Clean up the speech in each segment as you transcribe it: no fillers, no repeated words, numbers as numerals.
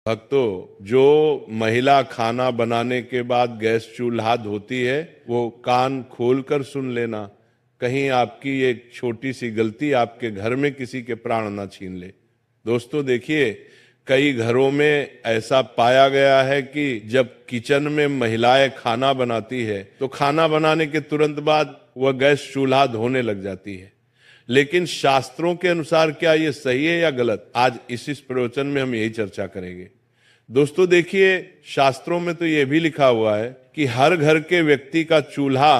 भक्तों, जो महिला खाना बनाने के बाद गैस चूल्हा धोती है वो कान खोलकर सुन लेना। कहीं आपकी एक छोटी सी गलती आपके घर में किसी के प्राण ना छीन ले। दोस्तों देखिए, कई घरों में ऐसा पाया गया है कि जब किचन में महिलाएं खाना बनाती है तो खाना बनाने के तुरंत बाद वह गैस चूल्हा धोने लग जाती है। लेकिन शास्त्रों के अनुसार क्या ये सही है या गलत, आज इस प्रवचन में हम यही चर्चा करेंगे। दोस्तों देखिए, शास्त्रों में तो यह भी लिखा हुआ है कि हर घर के व्यक्ति का चूल्हा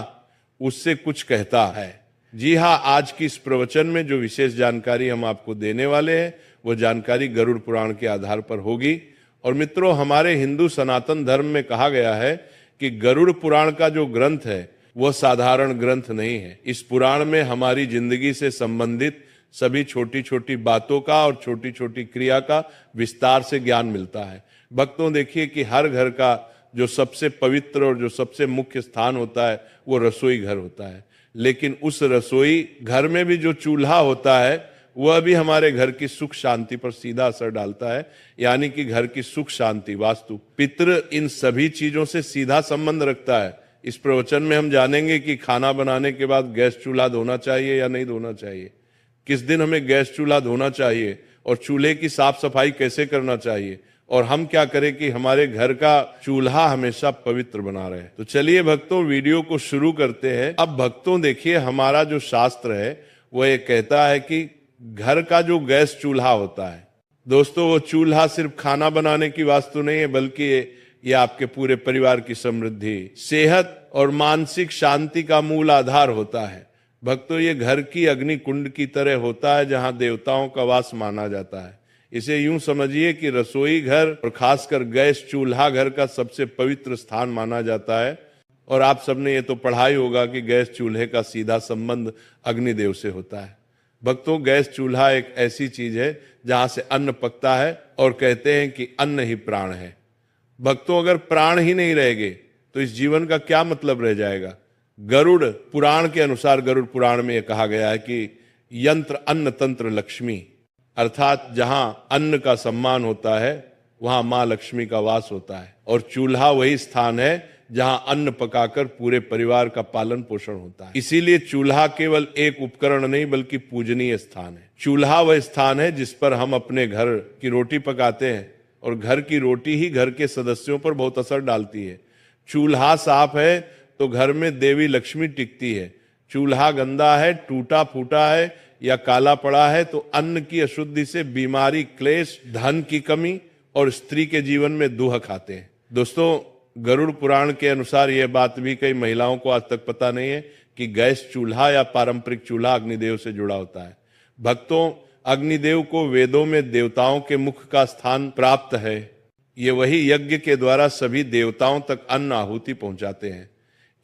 उससे कुछ कहता है। जी हाँ, आज की इस प्रवचन में जो विशेष जानकारी हम आपको देने वाले हैं वो जानकारी गरुड़ पुराण के आधार पर होगी। और मित्रों, हमारे हिंदू सनातन धर्म में कहा गया है कि गरुड़ पुराण का जो ग्रंथ है वह साधारण ग्रंथ नहीं है। इस पुराण में हमारी जिंदगी से संबंधित सभी छोटी छोटी बातों का और छोटी छोटी क्रिया का विस्तार से ज्ञान मिलता है। भक्तों देखिए कि हर घर का जो सबसे पवित्र और जो सबसे मुख्य स्थान होता है वो रसोई घर होता है। लेकिन उस रसोई घर में भी जो चूल्हा होता है वह भी हमारे घर की सुख शांति पर सीधा असर डालता है। यानी कि घर की सुख शांति, वास्तु, पितृ, इन सभी चीजों से सीधा संबंध रखता है। इस प्रवचन में हम जानेंगे कि खाना बनाने के बाद गैस चूल्हा धोना चाहिए या नहीं धोना चाहिए, किस दिन हमें गैस चूल्हा धोना चाहिए और चूल्हे की साफ सफाई कैसे करना चाहिए, और हम क्या करें कि हमारे घर का चूल्हा हमेशा पवित्र बना रहे। तो चलिए भक्तों, वीडियो को शुरू करते हैं। अब भक्तों देखिए, हमारा जो शास्त्र है वो ये कहता है कि घर का जो गैस चूल्हा होता है, दोस्तों वो चूल्हा सिर्फ खाना बनाने की वास्तु नहीं है, बल्कि ये आपके पूरे परिवार की समृद्धि, सेहत और मानसिक शांति का मूल आधार होता है। भक्तों, ये घर की अग्नि कुंड की तरह होता है जहां देवताओं का वास माना जाता है। इसे यूं समझिए कि रसोई घर और खासकर गैस चूल्हा घर का सबसे पवित्र स्थान माना जाता है। और आप सबने ये तो पढ़ा ही होगा कि गैस चूल्हे का सीधा संबंध अग्निदेव से होता है। भक्तों, गैस चूल्हा एक ऐसी चीज है जहां से अन्न पकता है और कहते हैं कि अन्न ही प्राण है। भक्तों, अगर प्राण ही नहीं रहेंगे तो इस जीवन का क्या मतलब रह जाएगा। गरुड़ पुराण के अनुसार, गरुड़ पुराण में यह कहा गया है कि यंत्र अन्न तंत्र लक्ष्मी, अर्थात जहां अन्न का सम्मान होता है वहां मां लक्ष्मी का वास होता है। और चूल्हा वही स्थान है जहां अन्न पकाकर पूरे परिवार का पालन पोषण होता है। इसीलिए चूल्हा केवल एक उपकरण नहीं बल्कि पूजनीय स्थान है। चूल्हा वह स्थान है जिस पर हम अपने घर की रोटी पकाते हैं, और घर की रोटी ही घर के सदस्यों पर बहुत असर डालती है। चूल्हा साफ है तो घर में देवी लक्ष्मी टिकती है। चूल्हा गंदा है, टूटा फूटा है या काला पड़ा है तो अन्न की अशुद्धि से बीमारी, क्लेश, धन की कमी और स्त्री के जीवन में दुख आते हैं। दोस्तों, गरुड़ पुराण के अनुसार यह बात भी कई महिलाओं को आज तक पता नहीं है कि गैस चूल्हा या पारंपरिक चूल्हा अग्निदेव से जुड़ा होता है। भक्तों, अग्निदेव को वेदों में देवताओं के मुख का स्थान प्राप्त है। ये वही यज्ञ के द्वारा सभी देवताओं तक अन्न आहुति पहुंचाते हैं।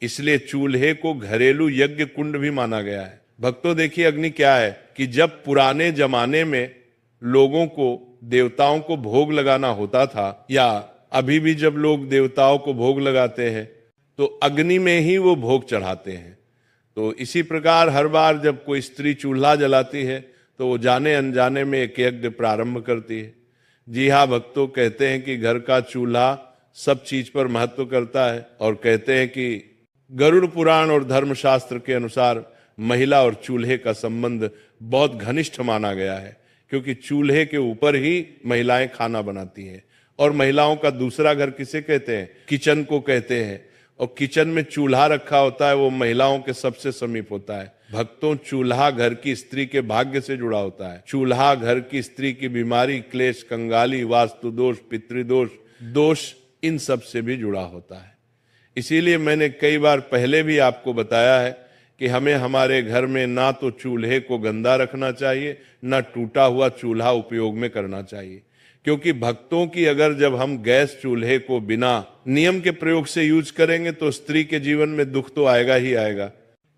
इसलिए चूल्हे को घरेलू यज्ञ कुंड भी माना गया है। भक्तों देखिए, अग्नि क्या है कि जब पुराने जमाने में लोगों को देवताओं को भोग लगाना होता था, या अभी भी जब लोग देवताओं को भोग लगाते हैं तो अग्नि में ही वो भोग चढ़ाते हैं। तो इसी प्रकार हर बार जब कोई स्त्री चूल्हा जलाती है तो वो जाने अनजाने में एक यज्ञ प्रारंभ करती है। जी हाँ भक्तों, कहते हैं कि घर का चूल्हा सब चीज पर महत्व करता है। और कहते हैं कि गरुड़ पुराण और धर्मशास्त्र के अनुसार महिला और चूल्हे का संबंध बहुत घनिष्ठ माना गया है, क्योंकि चूल्हे के ऊपर ही महिलाएं खाना बनाती हैं। और महिलाओं का दूसरा घर किसे कहते हैं? किचन को कहते हैं। और किचन में चूल्हा रखा होता है वो महिलाओं के सबसे समीप होता है। भक्तों, चूल्हा घर की स्त्री के भाग्य से जुड़ा होता है। चूल्हा घर की स्त्री की बीमारी, क्लेश, कंगाली, वास्तु दोष, पितृदोष, दोष, इन सब से भी जुड़ा होता है। इसीलिए मैंने कई बार पहले भी आपको बताया है कि हमें हमारे घर में ना तो चूल्हे को गंदा रखना चाहिए, ना टूटा हुआ चूल्हा उपयोग में करना चाहिए। क्योंकि भक्तों की अगर जब हम गैस चूल्हे को बिना नियम के प्रयोग से यूज करेंगे तो स्त्री के जीवन में दुख तो आएगा ही आएगा।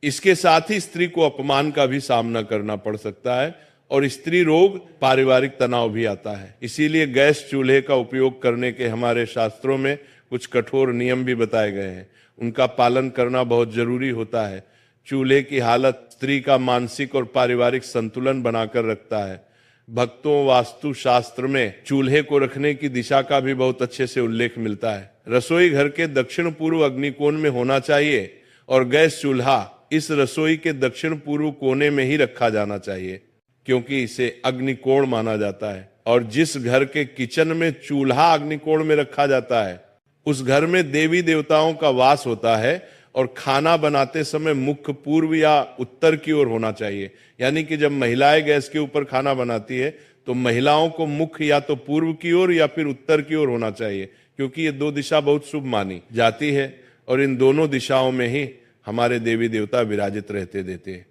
इसके साथ ही स्त्री को अपमान का भी सामना करना पड़ सकता है और स्त्री रोग, पारिवारिक तनाव भी आता है। इसीलिए गैस चूल्हे का उपयोग करने के हमारे शास्त्रों में कुछ कठोर नियम भी बताए गए हैं। उनका पालन करना बहुत जरूरी होता है। चूल्हे की हालत स्त्री का मानसिक और पारिवारिक संतुलन बनाकर रखता है। भक्तों वास्तु शास्त्र में चूल्हे को रखने की दिशा का भी बहुत अच्छे से उल्लेख मिलता है। रसोई घर के दक्षिण पूर्व अग्निकोण में होना चाहिए और गैस चूल्हा इस रसोई के दक्षिण पूर्व कोने में ही रखा जाना चाहिए, क्योंकि इसे अग्निकोण माना जाता है। और जिस घर के किचन में चूल्हा अग्निकोण में रखा जाता है उस घर में देवी देवताओं का वास होता है और खाना बनाते समय मुख्य पूर्व या उत्तर की ओर होना चाहिए। यानी कि जब महिलाएं गैस के ऊपर खाना बनाती है तो महिलाओं को मुख्य या तो पूर्व की ओर या फिर उत्तर की ओर होना चाहिए, क्योंकि ये दो दिशा बहुत शुभ मानी जाती है और इन दोनों दिशाओं में ही हमारे देवी देवता विराजित रहते देते हैं।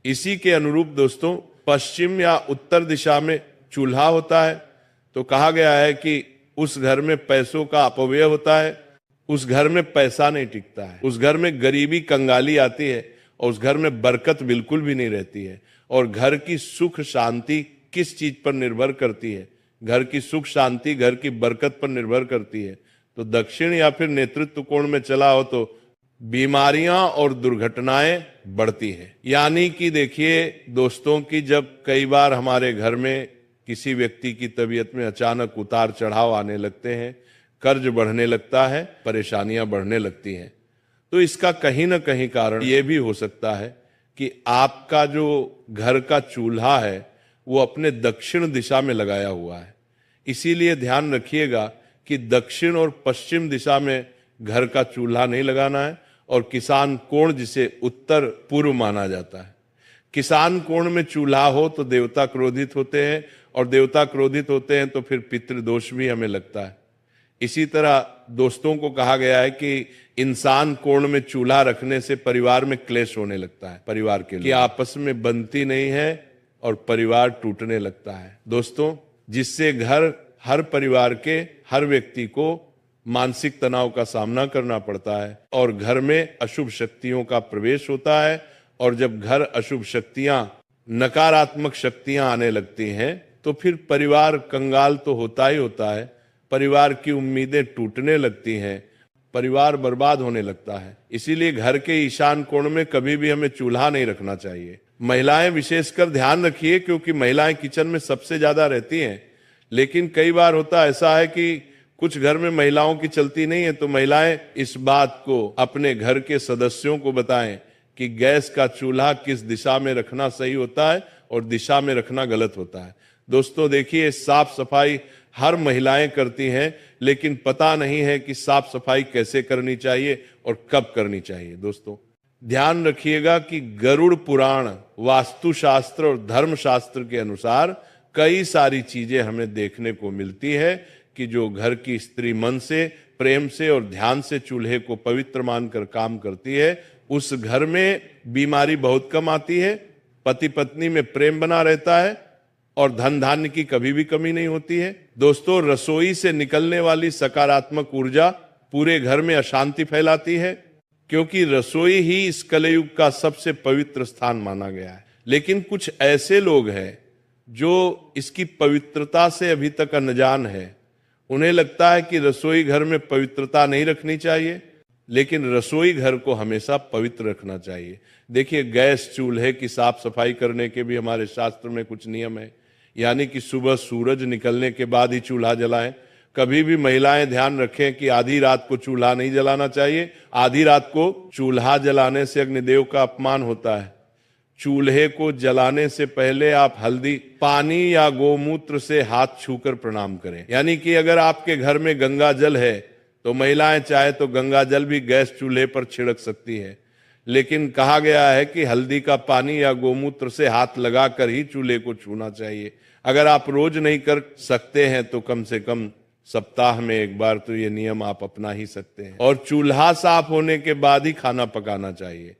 इसी के अनुरूप दोस्तों पश्चिम या उत्तर दिशा में चूल्हा होता है तो कहा गया है कि उस घर में पैसों का अपव्यय होता है, उस घर में पैसा नहीं टिकता है, उस घर में गरीबी कंगाली आती है और उस घर में बरकत बिल्कुल भी नहीं रहती है। और घर की सुख शांति किस चीज पर निर्भर करती है? घर की सुख शांति घर की बरकत पर निर्भर करती है। तो दक्षिण या फिर नेतृत्व कोण में चला हो तो बीमारियां और दुर्घटनाएं बढ़ती है। यानी कि देखिए दोस्तों कि जब कई बार हमारे घर में किसी व्यक्ति की तबीयत में अचानक उतार चढ़ाव आने लगते हैं, कर्ज बढ़ने लगता है, परेशानियां बढ़ने लगती हैं, तो इसका कहीं ना कहीं कारण यह भी हो सकता है कि आपका जो घर का चूल्हा है वो अपने दक्षिण दिशा में लगाया हुआ है। इसीलिए ध्यान रखिएगा कि दक्षिण और पश्चिम दिशा में घर का चूल्हा नहीं लगाना है। और किसान कोण जिसे उत्तर पूर्व माना जाता है, किसान कोण में चूल्हा हो तो देवता क्रोधित होते हैं और देवता क्रोधित होते हैं तो फिर पितृदोष भी हमें लगता है। इसी तरह दोस्तों को कहा गया है कि इंसान कोण में चूल्हा रखने से परिवार में क्लेश होने लगता है, परिवार के लिए आपस में बनती नहीं है और परिवार टूटने लगता है दोस्तों, जिससे घर हर परिवार के हर व्यक्ति को मानसिक तनाव का सामना करना पड़ता है और घर में अशुभ शक्तियों का प्रवेश होता है। और जब घर अशुभ शक्तियां नकारात्मक शक्तियां आने लगती हैं तो फिर परिवार कंगाल तो होता ही होता है, परिवार की उम्मीदें टूटने लगती हैं, परिवार बर्बाद होने लगता है। इसीलिए घर के ईशान कोण में कभी भी हमें चूल्हा नहीं रखना चाहिए। महिलाएं विशेषकर ध्यान रखिए, क्योंकि महिलाएं किचन में सबसे ज्यादा रहती हैं। लेकिन कई बार होता ऐसा है कि कुछ घर में महिलाओं की चलती नहीं है, तो महिलाएं इस बात को अपने घर के सदस्यों को बताएं कि गैस का चूल्हा किस दिशा में रखना सही होता है और दिशा में रखना गलत होता है। दोस्तों देखिए, साफ सफाई हर महिलाएं करती हैं, लेकिन पता नहीं है कि साफ सफाई कैसे करनी चाहिए और कब करनी चाहिए। दोस्तों ध्यान रखिएगा कि गरुड़ पुराण, वास्तुशास्त्र और धर्मशास्त्र के अनुसार कई सारी चीजें हमें देखने को मिलती है कि जो घर की स्त्री मन से, प्रेम से और ध्यान से चूल्हे को पवित्र मानकर काम करती है, उस घर में बीमारी बहुत कम आती है, पति पत्नी में प्रेम बना रहता है और धन धान्य की कभी भी कमी नहीं होती है। दोस्तों रसोई से निकलने वाली सकारात्मक ऊर्जा पूरे घर में अशांति फैलाती है, क्योंकि रसोई ही इस कलयुग का सबसे पवित्र स्थान माना गया है। लेकिन कुछ ऐसे लोग हैं जो इसकी पवित्रता से अभी तक अनजान है। उन्हें लगता है कि रसोई घर में पवित्रता नहीं रखनी चाहिए, लेकिन रसोई घर को हमेशा पवित्र रखना चाहिए। देखिए, गैस चूल्हे की साफ सफाई करने के भी हमारे शास्त्र में कुछ नियम है। यानी कि सुबह सूरज निकलने के बाद ही चूल्हा जलाएं। कभी भी महिलाएं ध्यान रखें कि आधी रात को चूल्हा नहीं जलाना चाहिए। आधी रात को चूल्हा जलाने से अग्निदेव का अपमान होता है। चूल्हे को जलाने से पहले आप हल्दी, पानी या गोमूत्र से हाथ छूकर प्रणाम करें। यानी कि अगर आपके घर में गंगा जल है तो महिलाएं चाहे तो गंगा जल भी गैस चूल्हे पर छिड़क सकती है, लेकिन कहा गया है कि हल्दी का पानी या गोमूत्र से हाथ लगाकर ही चूल्हे को छूना चाहिए। अगर आप रोज नहीं कर सकते हैं तो कम से कम सप्ताह में एक बार तो ये नियम आप अपना ही सकते हैं। और चूल्हा साफ होने के बाद ही खाना पकाना चाहिए।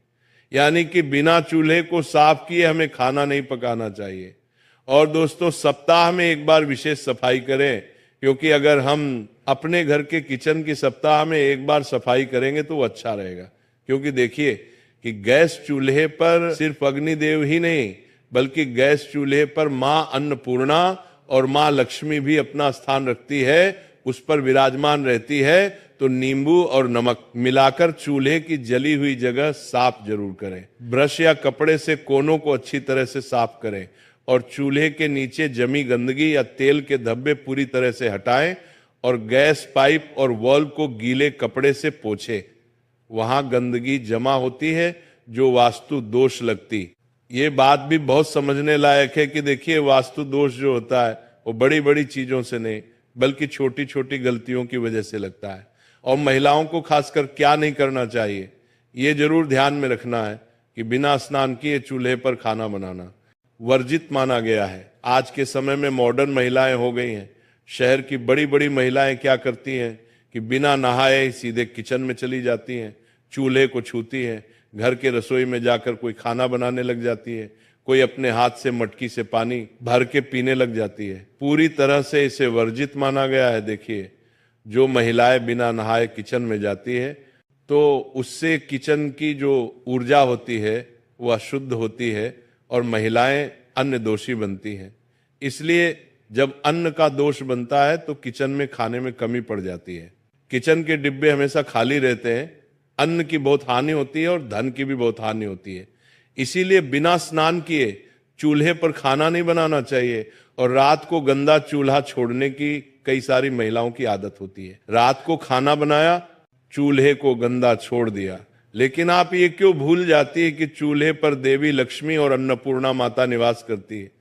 यानी कि बिना चूल्हे को साफ किए हमें खाना नहीं पकाना चाहिए। और दोस्तों सप्ताह में एक बार विशेष सफाई करें, क्योंकि अगर हम अपने घर के किचन की सप्ताह में एक बार सफाई करेंगे तो वो अच्छा रहेगा। क्योंकि देखिए कि गैस चूल्हे पर सिर्फ अग्निदेव ही नहीं, बल्कि गैस चूल्हे पर माँ अन्नपूर्णा और माँ लक्ष्मी भी अपना स्थान रखती है, उस पर विराजमान रहती है। तो नींबू और नमक मिलाकर चूल्हे की जली हुई जगह साफ जरूर करें। ब्रश या कपड़े से कोनों को अच्छी तरह से साफ करें। और चूल्हे के नीचे जमी गंदगी या तेल के धब्बे पूरी तरह से हटाएं और गैस पाइप और वॉल्व को गीले कपड़े से पोंछें। वहां गंदगी जमा होती है जो वास्तु दोष लगती। ये बात भी बहुत समझने लायक है कि देखिए, वास्तु दोष जो होता है वो बड़ी बड़ी चीजों से नहीं बल्कि छोटी छोटी गलतियों की वजह से लगता है। और महिलाओं को खासकर क्या नहीं करना चाहिए, ये जरूर ध्यान में रखना है कि बिना स्नान किए चूल्हे पर खाना बनाना वर्जित माना गया है। आज के समय में मॉडर्न महिलाएं हो गई हैं। शहर की बड़ी बड़ी महिलाएं क्या करती हैं कि बिना नहाए सीधे किचन में चली जाती हैं, चूल्हे को छूती हैं, घर के रसोई में जाकर कोई खाना बनाने लग जाती है, कोई अपने हाथ से मटकी से पानी भर के पीने लग जाती है। पूरी तरह से इसे वर्जित माना गया है। देखिए, जो महिलाएं बिना नहाए किचन में जाती है तो उससे किचन की जो ऊर्जा होती है वो अशुद्ध होती है और महिलाएं अन्न दोषी बनती हैं। इसलिए जब अन्न का दोष बनता है तो किचन में खाने में कमी पड़ जाती है। किचन के डिब्बे हमेशा खाली रहते हैं, अन्न की बहुत हानि होती है और धन की भी बहुत हानि होती है। इसीलिए बिना स्नान किए चूल्हे पर खाना नहीं बनाना चाहिए। और रात को गंदा चूल्हा छोड़ने की कई सारी महिलाओं की आदत होती है। रात को खाना बनाया, चूल्हे को गंदा छोड़ दिया। लेकिन आप ये क्यों भूल जाती है कि चूल्हे पर देवी लक्ष्मी और अन्नपूर्णा माता निवास करती है।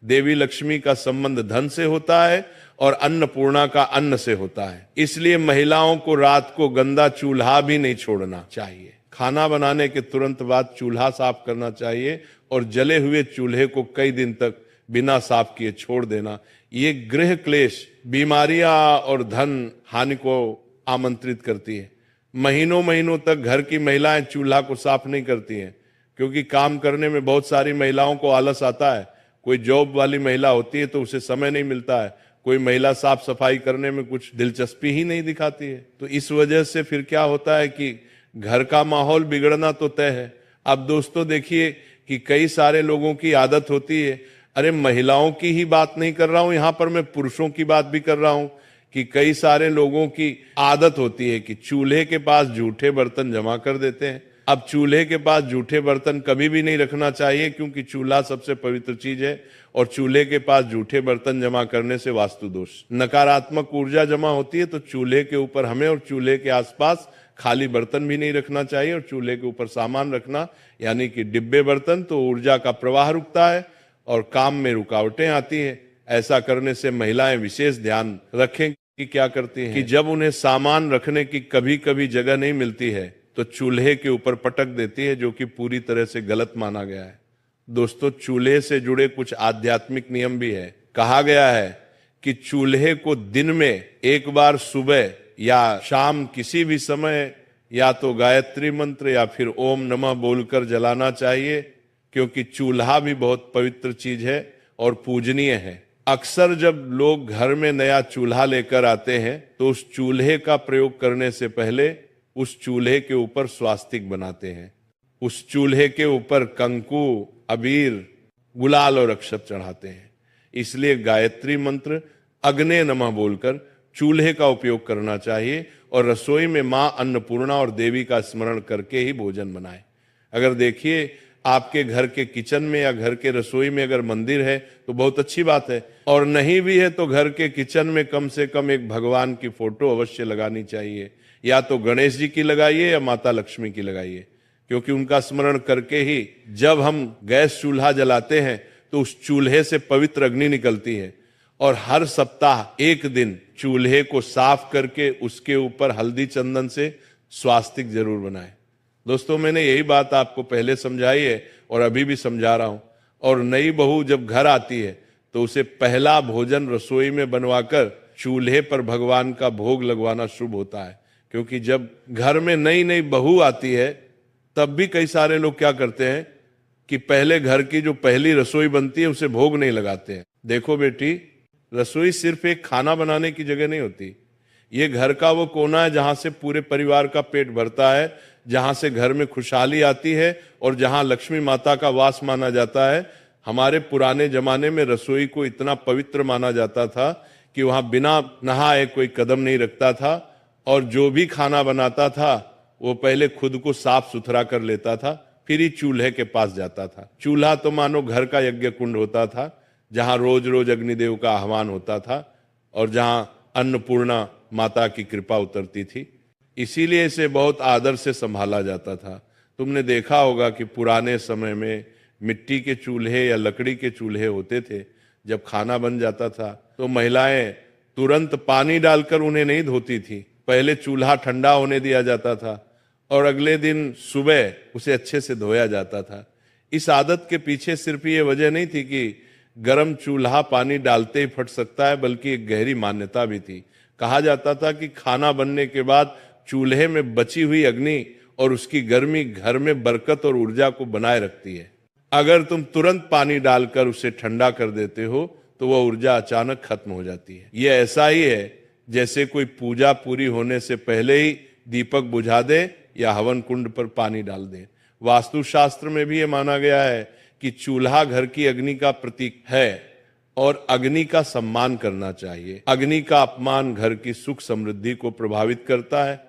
देवी लक्ष्मी का संबंध धन से होता है और अन्नपूर्णा का अन्न से होता है। इसलिए महिलाओं को रात को गंदा चूल्हा भी नहीं छोड़ना चाहिए। खाना बनाने के तुरंत बाद चूल्हा साफ करना चाहिए और जले हुए चूल्हे को कई दिन तक बिना साफ किए छोड़ देना। ये गृह क्लेश, बीमारियां और धन हानि को आमंत्रित करती है। महीनों महीनों तक घर की महिलाएं चूल्हा को साफ नहीं करती हैं क्योंकि काम करने में बहुत सारी महिलाओं को आलस आता है। कोई जॉब वाली महिला होती है तो उसे समय नहीं मिलता है। कोई महिला साफ सफाई करने में कुछ दिलचस्पी ही नहीं दिखाती है। तो इस वजह से फिर क्या होता है कि घर का माहौल बिगड़ना तो तय है। अब दोस्तों देखिए कि कई सारे लोगों की आदत होती है, अरे महिलाओं की ही बात नहीं कर रहा हूं, यहां पर मैं पुरुषों की बात भी कर रहा हूं, कि कई सारे लोगों की आदत होती है कि चूल्हे के पास जूठे बर्तन जमा कर देते हैं। अब चूल्हे के पास जूठे बर्तन कभी भी नहीं रखना चाहिए क्योंकि चूल्हा सबसे पवित्र चीज है और चूल्हे के पास जूठे बर्तन जमा करने से वास्तु दोष, नकारात्मक ऊर्जा जमा होती है। तो चूल्हे के ऊपर हमें और चूल्हे के आसपास खाली बर्तन भी नहीं रखना चाहिए और चूल्हे के ऊपर सामान रखना यानी कि डिब्बे बर्तन, तो ऊर्जा का प्रवाह रुकता है और काम में रुकावटें आती है। ऐसा करने से महिलाएं विशेष ध्यान रखें कि क्या करती हैं कि जब उन्हें सामान रखने की कभी कभी जगह नहीं मिलती है तो चूल्हे के ऊपर पटक देती है, जो कि पूरी तरह से गलत माना गया है। दोस्तों, चूल्हे से जुड़े कुछ आध्यात्मिक नियम भी है। कहा गया है कि चूल्हे को दिन में एक बार सुबह या शाम किसी भी समय या तो गायत्री मंत्र या फिर ओम नमः बोलकर जलाना चाहिए, क्योंकि चूल्हा भी बहुत पवित्र चीज है और पूजनीय है। अक्सर जब लोग घर में नया चूल्हा लेकर आते हैं तो उस चूल्हे का प्रयोग करने से पहले उस चूल्हे के ऊपर स्वास्तिक बनाते हैं। उस चूल्हे के ऊपर कंकु, अबीर, गुलाल और अक्षत चढ़ाते हैं। इसलिए गायत्री मंत्र, अग्ने नमः बोलकर चूल्हे का उपयोग करना चाहिए और रसोई में मां अन्नपूर्णा और देवी का स्मरण करके ही भोजन बनाएं। अगर देखिए आपके घर के किचन में या घर के रसोई में अगर मंदिर है तो बहुत अच्छी बात है, और नहीं भी है तो घर के किचन में कम से कम एक भगवान की फोटो अवश्य लगानी चाहिए। या तो गणेश जी की लगाइए या माता लक्ष्मी की लगाइए, क्योंकि उनका स्मरण करके ही जब हम गैस चूल्हा जलाते हैं तो उस चूल्हे से पवित्र अग्नि निकलती है। और हर सप्ताह एक दिन चूल्हे को साफ करके उसके ऊपर हल्दी चंदन से स्वास्तिक जरूर बनाएं। दोस्तों, मैंने यही बात आपको पहले समझाई है और अभी भी समझा रहा हूं। और नई बहू जब घर आती है तो उसे पहला भोजन रसोई में बनवाकर चूल्हे पर भगवान का भोग लगवाना शुभ होता है, क्योंकि जब घर में नई नई बहू आती है तब भी कई सारे लोग क्या करते हैं कि पहले घर की जो पहली रसोई बनती है उसे भोग नहीं लगाते हैं। देखो बेटी, रसोई सिर्फ एक खाना बनाने की जगह नहीं होती। ये घर का वो कोना है जहां से पूरे परिवार का पेट भरता है, जहां से घर में खुशहाली आती है और जहां लक्ष्मी माता का वास माना जाता है। हमारे पुराने जमाने में रसोई को इतना पवित्र माना जाता था कि वहां बिना नहाए कोई कदम नहीं रखता था, और जो भी खाना बनाता था वो पहले खुद को साफ सुथरा कर लेता था, फिर ही चूल्हे के पास जाता था। चूल्हा तो मानो घर का यज्ञ कुंड होता था, जहां रोज रोज अग्निदेव का आह्वान होता था और जहां अन्नपूर्णा माता की कृपा उतरती थी। इसीलिए इसे बहुत आदर से संभाला जाता था। तुमने देखा होगा कि पुराने समय में मिट्टी के चूल्हे या लकड़ी के चूल्हे होते थे। जब खाना बन जाता था तो महिलाएं तुरंत पानी डालकर उन्हें नहीं धोती थी। पहले चूल्हा ठंडा होने दिया जाता था और अगले दिन सुबह उसे अच्छे से धोया जाता था। इस आदत के पीछे सिर्फ ये वजह नहीं थी कि गर्म चूल्हा पानी डालते ही फट सकता है, बल्कि एक गहरी मान्यता भी थी। कहा जाता था कि खाना बनने के बाद चूल्हे में बची हुई अग्नि और उसकी गर्मी घर में बरकत और ऊर्जा को बनाए रखती है। अगर तुम तुरंत पानी डालकर उसे ठंडा कर देते हो तो वह ऊर्जा अचानक खत्म हो जाती है। यह ऐसा ही है जैसे कोई पूजा पूरी होने से पहले ही दीपक बुझा दे या हवन कुंड पर पानी डाल दे। वास्तुशास्त्र में भी यह माना गया है कि चूल्हा घर की अग्नि का प्रतीक है और अग्नि का सम्मान करना चाहिए। अग्नि का अपमान घर की सुख समृद्धि को प्रभावित करता है।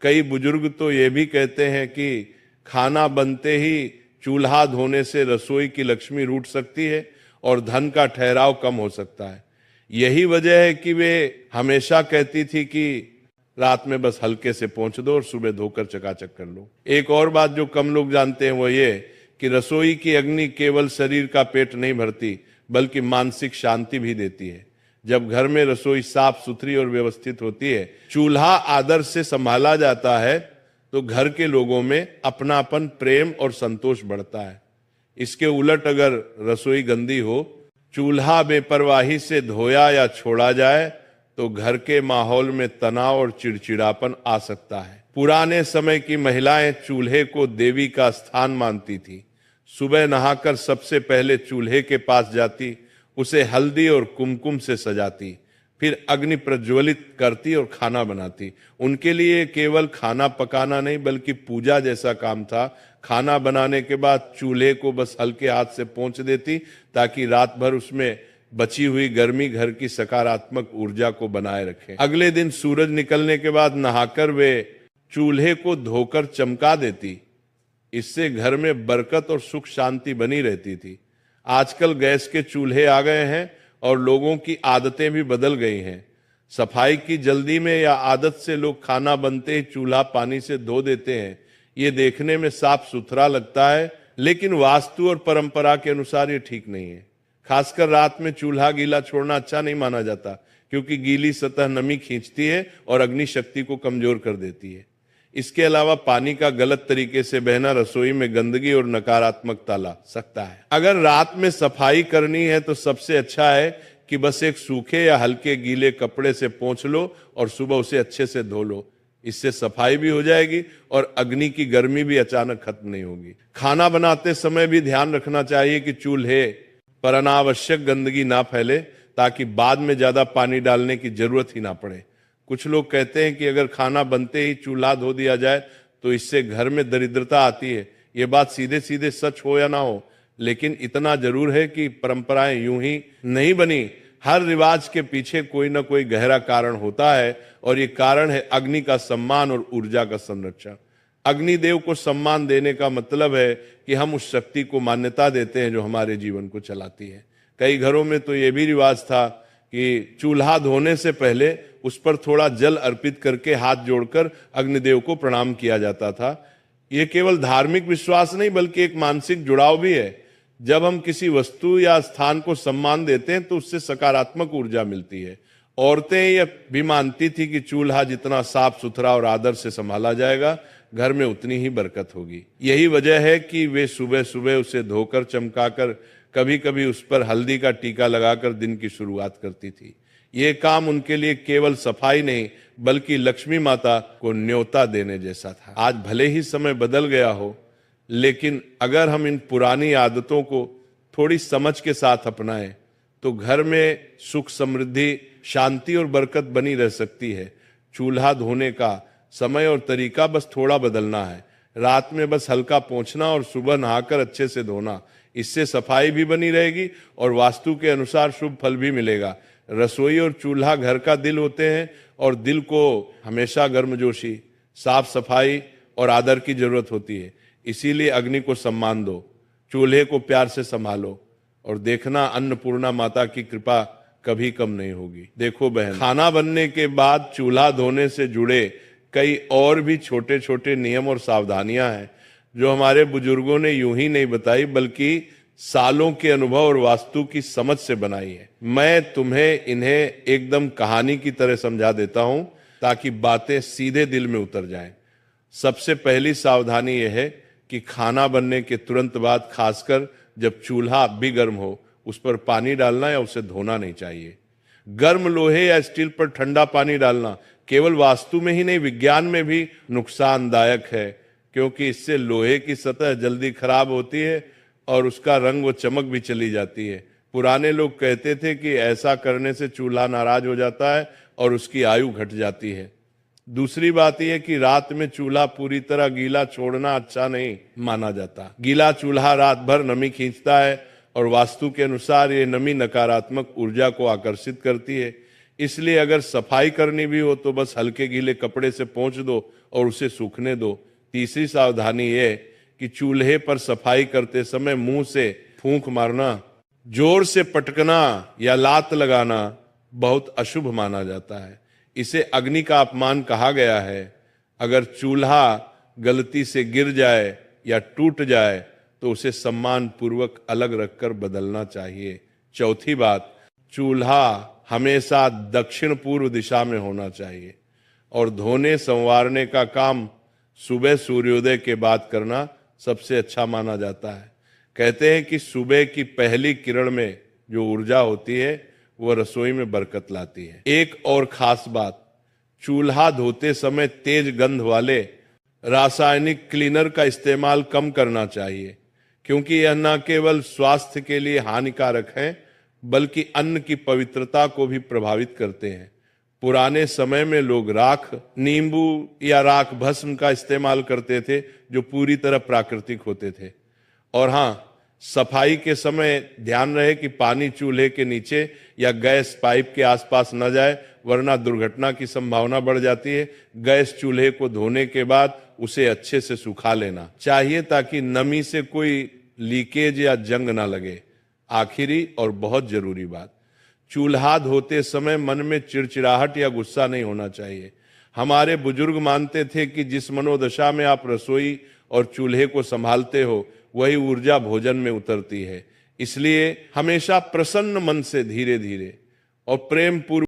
कई बुजुर्ग तो ये भी कहते हैं कि खाना बनते ही चूल्हा धोने से रसोई की लक्ष्मी रूठ सकती है और धन का ठहराव कम हो सकता है। यही वजह है कि वे हमेशा कहती थी कि रात में बस हल्के से पोंछ दो और सुबह धोकर चकाचक कर लो। एक और बात जो कम लोग जानते हैं वो ये कि रसोई की अग्नि केवल शरीर का पेट नहीं भरती, बल्कि मानसिक शांति भी देती है। जब घर में रसोई साफ सुथरी और व्यवस्थित होती है, चूल्हा आदर से संभाला जाता है, तो घर के लोगों में अपनापन, प्रेम और संतोष बढ़ता है। इसके उलट अगर रसोई गंदी हो, चूल्हा बेपरवाही से धोया या छोड़ा जाए तो घर के माहौल में तनाव और चिड़चिड़ापन आ सकता है। पुराने समय की महिलाएं चूल्हे को देवी का स्थान मानती थी। सुबह नहाकर सबसे पहले चूल्हे के पास जाती, उसे हल्दी और कुमकुम से सजाती, फिर अग्नि प्रज्वलित करती और खाना बनाती। उनके लिए केवल खाना पकाना नहीं बल्कि पूजा जैसा काम था। खाना बनाने के बाद चूल्हे को बस हल्के हाथ से पोंछ देती ताकि रात भर उसमें बची हुई गर्मी घर की सकारात्मक ऊर्जा को बनाए रखे। अगले दिन सूरज निकलने के बाद नहाकर वे चूल्हे को धोकर चमका देती। इससे घर में बरकत और सुख शांति बनी रहती थी। आजकल गैस के चूल्हे आ गए हैं और लोगों की आदतें भी बदल गई हैं। सफाई की जल्दी में या आदत से लोग खाना बनते ही चूल्हा पानी से धो देते हैं। ये देखने में साफ सुथरा लगता है, लेकिन वास्तु और परंपरा के अनुसार ये ठीक नहीं है। खासकर रात में चूल्हा गीला छोड़ना अच्छा नहीं माना जाता, क्योंकि गीली सतह नमी खींचती है और अग्नि शक्ति को कमजोर कर देती है। इसके अलावा पानी का गलत तरीके से बहना रसोई में गंदगी और नकारात्मकता ला सकता है। अगर रात में सफाई करनी है तो सबसे अच्छा है कि बस एक सूखे या हल्के गीले कपड़े से पोंछ लो और सुबह उसे अच्छे से धो लो। इससे सफाई भी हो जाएगी और अग्नि की गर्मी भी अचानक खत्म नहीं होगी। खाना बनाते समय भी ध्यान रखना चाहिए कि चूल्हे पर अनावश्यक गंदगी ना फैले, ताकि बाद में ज्यादा पानी डालने की जरूरत ही ना पड़े। कुछ लोग कहते हैं कि अगर खाना बनते ही चूल्हा धो दिया जाए तो इससे घर में दरिद्रता आती है। ये बात सीधे सीधे सच हो या ना हो, लेकिन इतना जरूर है कि परंपराएं यूं ही नहीं बनी। हर रिवाज के पीछे कोई ना कोई गहरा कारण होता है और ये कारण है अग्नि का सम्मान और ऊर्जा का संरक्षण। अग्निदेव को सम्मान देने का मतलब है कि हम उस शक्ति को मान्यता देते हैं जो हमारे जीवन को चलाती है। कई घरों में तो ये भी रिवाज था कि चूल्हा धोने से पहले उस पर थोड़ा जल अर्पित करके हाथ जोड़कर अग्निदेव को प्रणाम किया जाता था। ये केवल धार्मिक विश्वास नहीं बल्कि एक मानसिक जुड़ाव भी है। जब हम किसी वस्तु या स्थान को सम्मान देते हैं तो उससे सकारात्मक ऊर्जा मिलती है। औरतें यह भी मानती थी कि चूल्हा जितना साफ सुथरा और आदर से संभाला जाएगा, घर में उतनी ही बरकत होगी। यही वजह है कि वे सुबह सुबह उसे धोकर चमकाकर, कभी कभी उस पर हल्दी का टीका लगाकर दिन की शुरुआत करती थी। ये काम उनके लिए केवल सफाई नहीं बल्कि लक्ष्मी माता को न्योता देने जैसा था। आज भले ही समय बदल गया हो, लेकिन अगर हम इन पुरानी आदतों को थोड़ी समझ के साथ अपनाएं तो घर में सुख, समृद्धि, शांति और बरकत बनी रह सकती है। चूल्हा धोने का समय और तरीका बस थोड़ा बदलना है। रात में बस हल्का पोंछना और सुबह नहाकर अच्छे से धोना। इससे सफाई भी बनी रहेगी और वास्तु के अनुसार शुभ फल भी मिलेगा। रसोई और चूल्हा घर का दिल होते हैं और दिल को हमेशा गर्मजोशी, साफ सफाई और आदर की जरूरत होती है। इसीलिए अग्नि को सम्मान दो, चूल्हे को प्यार से संभालो और देखना अन्नपूर्णा माता की कृपा कभी कम नहीं होगी। देखो बहन, खाना बनने के बाद चूल्हा धोने से जुड़े कई और भी छोटे छोटे नियम और सावधानियां हैं जो हमारे बुजुर्गों ने यूं ही नहीं बताई बल्कि सालों के अनुभव और वास्तु की समझ से बनाई है। मैं तुम्हें इन्हें एकदम कहानी की तरह समझा देता हूं ताकि बातें सीधे दिल में उतर जाएं। सबसे पहली सावधानी यह है कि खाना बनने के तुरंत बाद, खासकर जब चूल्हा अब भी गर्म हो, उस पर पानी डालना या उसे धोना नहीं चाहिए। गर्म लोहे या स्टील पर ठंडा पानी डालना केवल वास्तु में ही नहीं, विज्ञान में भी नुकसानदायक है, क्योंकि इससे लोहे की सतह जल्दी खराब होती है और उसका रंग व चमक भी चली जाती है। पुराने लोग कहते थे कि ऐसा करने से चूल्हा नाराज हो जाता है और उसकी आयु घट जाती है। दूसरी बात यह कि रात में चूल्हा पूरी तरह गीला छोड़ना अच्छा नहीं माना जाता। गीला चूल्हा रात भर नमी खींचता है और वास्तु के अनुसार ये नमी नकारात्मक ऊर्जा को आकर्षित करती है। इसलिए अगर सफाई करनी भी हो तो बस हल्के गीले कपड़े से पोंछ दो और उसे सूखने दो। तीसरी सावधानी ये कि चूल्हे पर सफाई करते समय मुंह से फूंक मारना, जोर से पटकना या लात लगाना बहुत अशुभ माना जाता है। इसे अग्नि का अपमान कहा गया है। अगर चूल्हा गलती से गिर जाए या टूट जाए तो उसे सम्मान पूर्वक अलग रखकर बदलना चाहिए। चौथी बात, चूल्हा हमेशा दक्षिण पूर्व दिशा में होना चाहिए और धोने संवारने का काम सुबह सूर्योदय के बाद करना सबसे अच्छा माना जाता है। कहते हैं कि सुबह की पहली किरण में जो ऊर्जा होती है वो रसोई में बरकत लाती है। एक और खास बात, चूल्हा धोते समय तेज गंध वाले रासायनिक क्लीनर का इस्तेमाल कम करना चाहिए, क्योंकि यह न केवल स्वास्थ्य के लिए हानिकारक है बल्कि अन्न की पवित्रता को भी प्रभावित करते हैं। पुराने समय में लोग राख, नींबू या राख भस्म का इस्तेमाल करते थे जो पूरी तरह प्राकृतिक होते थे। और हाँ, सफाई के समय ध्यान रहे कि पानी चूल्हे के नीचे या गैस पाइप के आसपास न जाए, वरना दुर्घटना की संभावना बढ़ जाती है। गैस चूल्हे को धोने के बाद उसे अच्छे से सुखा लेना चाहिए ताकि नमी से कोई लीकेज या जंग ना लगे। आखिरी और बहुत जरूरी बात, चूल्हा धोते समय मन में चिड़चिड़ाहट या गुस्सा नहीं होना चाहिए। हमारे बुजुर्ग मानते थे कि जिस मनोदशा में आप रसोई और चूल्हे को संभालते हो वही ऊर्जा भोजन में उतरती है। इसलिए हमेशा प्रसन्न मन से धीरे धीरे और प्रेम पूर्वक